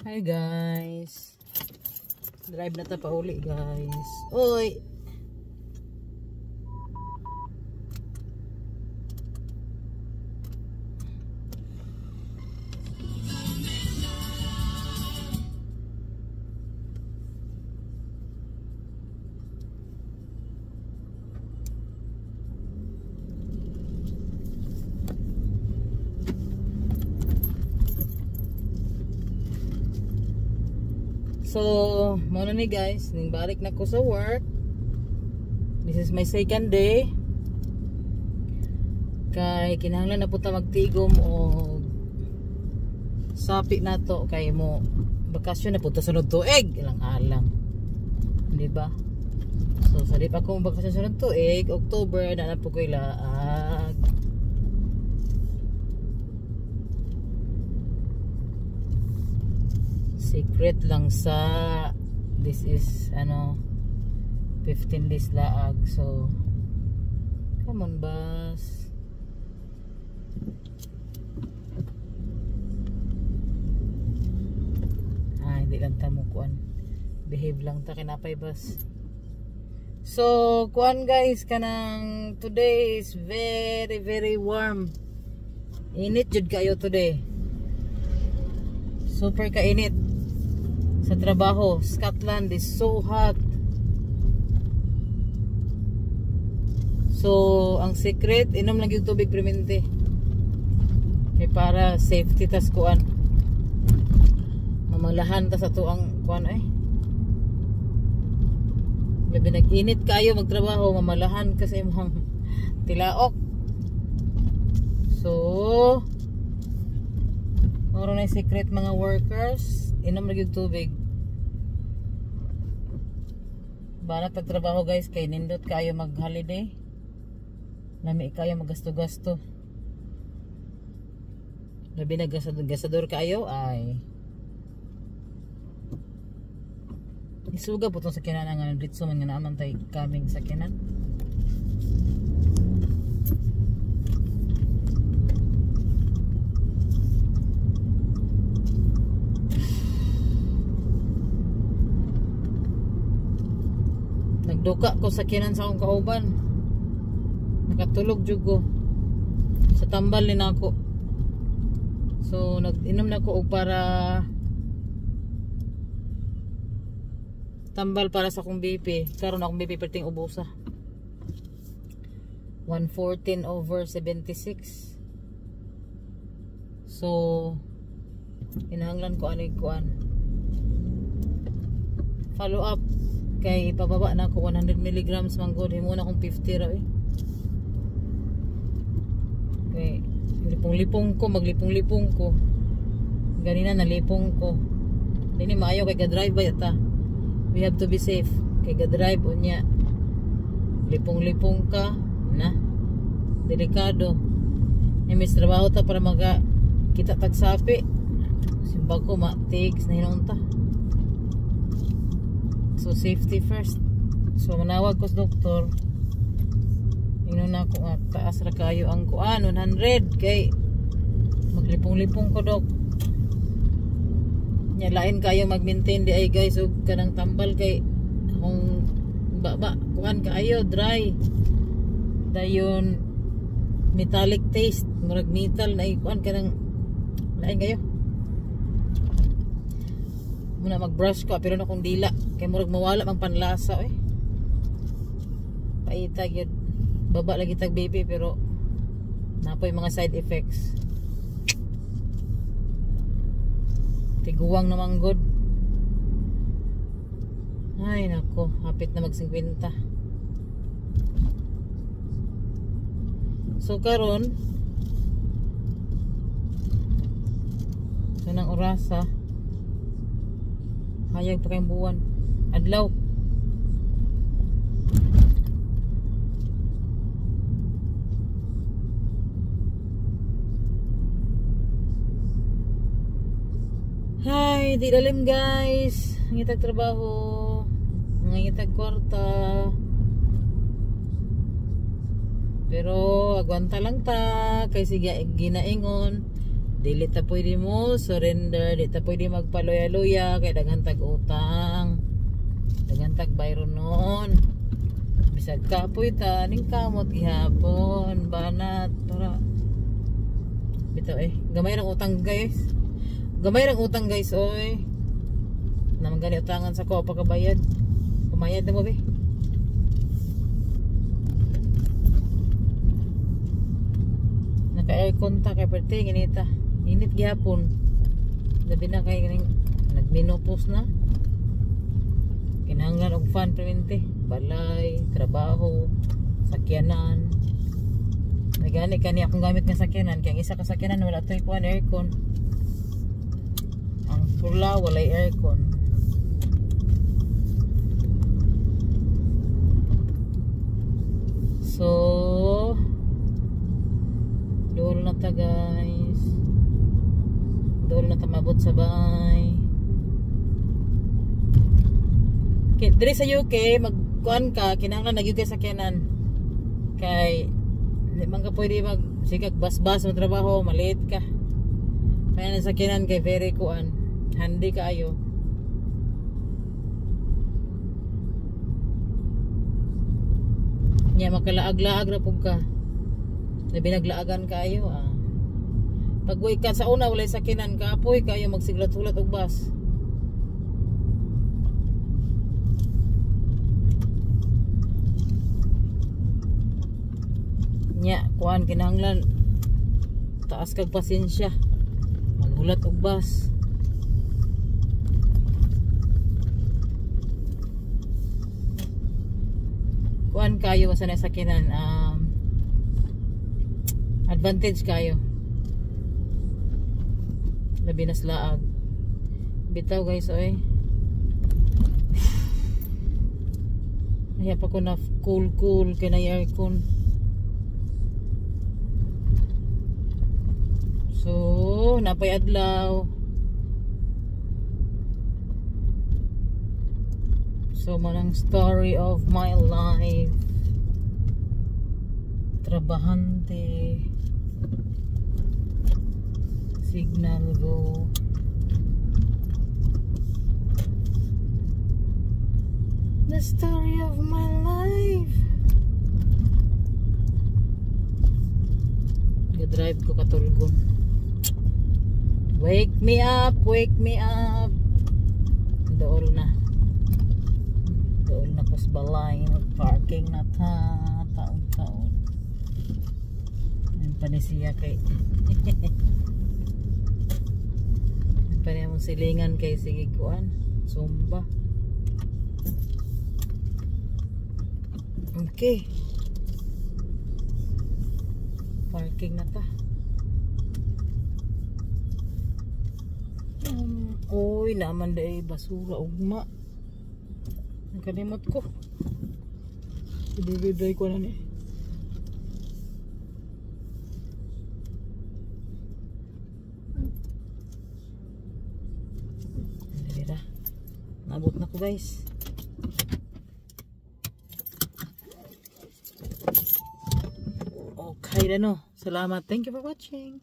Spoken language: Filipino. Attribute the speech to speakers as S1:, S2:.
S1: Hi guys. Drive na ta pa uli guys. Oy. So, muna ni guys, balik na ko sa work. This is my second day. Kay kinahanglan na po ta magtigom o sapi na to kay mo bakasyon na po ta sunod tuig ilang alang. Di ba? So, sa di pa ko bakasyon sunod tuig, October na po ko ilaag. Secret lang sa this is 15 days laag, so come on bus. Hindi lang tamo kuan, behave lang ta kinapay bus. So kuan guys, kanang today is very warm, init jud kayo today, super kainit. Sa trabaho, Scotland is so hot. So, ang secret, inom lang yung tubig permente. Kaya para safety tas kuan. Mamalahan tas ato ang kuan ay. Labi nag-init kayo magtrabaho, mamalahan kasi imong tilaok. So, moro na yung secret mga workers, inom lang yung tubig. Banat pagtrabaho guys, kay nindot kayo mag holiday, lami kayo maggasto-gasto, labi na gasador kayo ay isuga po itong sakinan nga ditso man nga naaman tayo kaming sakinan. Nagduka ko sa kinan sa akong kauban, nakatulog jud ko sa tambal ni nako. So nag-inom na ko og para tambal para sa akong BP. Karon akong BP perting ubusa 114/76. So inahanglan ko ani kuan follow up. Kay pababa na ako 100 mg manggod, himuna akong 50 raw eh. Okay, lipong-lipong ko, maglipong-lipong ko. Ganina nalipong ko. Dini maayo kay ga-drive ba yata. We have to be safe. Kay ga-drive unya. Lipong-lipong ka na. Delikado. Imis trabaho ta para kita tagsapi. Simba ko ma-takes na hinunta. So safety first. So manawag ko sa doktor. Inon na ko taas ra kayo ang kuan 100 kay maglipong-lipong ko dok. Nya lain kayo mag-maintain di ay guys ug kanang tambal kay kung baba kuan kaayo dry. Dayon metallic taste, murag metal na kuan kanang lain kayo. Muna mag-brush ko pero na kung dila kay murag mawala ang panlasa eh. Paitag yun, baba lagi tag baby pero napoy mga side effects. Tiguwang naman good. Ay nako, hapit na mag 50. So karon kanang orasa hayag pa kayong buwan adlaw. Hi, di dalim guys. Ngitag trabaho, ngitag kwarta. Pero agwanta lang ta kay sige ginaingon Dili ta pwede mo surrender, di ta pwede magpaloya-loya kay daghan tag utang. Daghan tag bayro noon. Bisag kapoy ta ning kamot gihapon, banat para bitaw gamay rang utang guys. Gamay rang utang guys oy. Naman gani utangan sa ko pagkabayad. Pumayad na mo be. Naka-aircon ta kay perte ginita. Init gihapon. Labi na kay ganing nagmenopause na. Kinahanglan og fan permente, balay, trabaho, sakyanan. Nagani kani akong gamit nga sakyanan kay isa ka sakyanan wala toy kuan aircon. Ang pula walay aircon. So dol na ta guys. Dol na ta mabot sa bahay. Okay, diri sa UK magkuan ka kinahanglan nag-UK sakyanan. Kay di man ka pwede mag sigag bas-bas sa trabaho, maliit ka. Kaya na sakyanan kay very kuan, handy kaayo. Nya makalaag-laag ra pug ka. Labi naglaagan kaayo Pag way ka sa una walay sakyanan ka apoy kayo magsiglat-sulat og bus. Nya kuan kinahanglan taas kag pasensya maghulat og bus. Kuan kayo sa nasakyanan advantage kayo labi na slaag bitaw guys oy. Kaya pa ko na cool kay na aircon. So napay adlaw. So manang story of my life. Trabahante. Signal go. The story of my life. Nag-drive ko katulgon. Wake me up, wake me up. Dool na. Dool na kus balay. Parking na ta. Taon-taon. Ayun pa ni siya kay. Pa niya mong silingan kay sige kuan. Sumba. Okay. Parking na ta. Uy, naman day basura ugma. Nakalimot ko. Ibibigay ko na ni. Dira. Nabot na ko guys. Okay, salamat. Thank you for watching.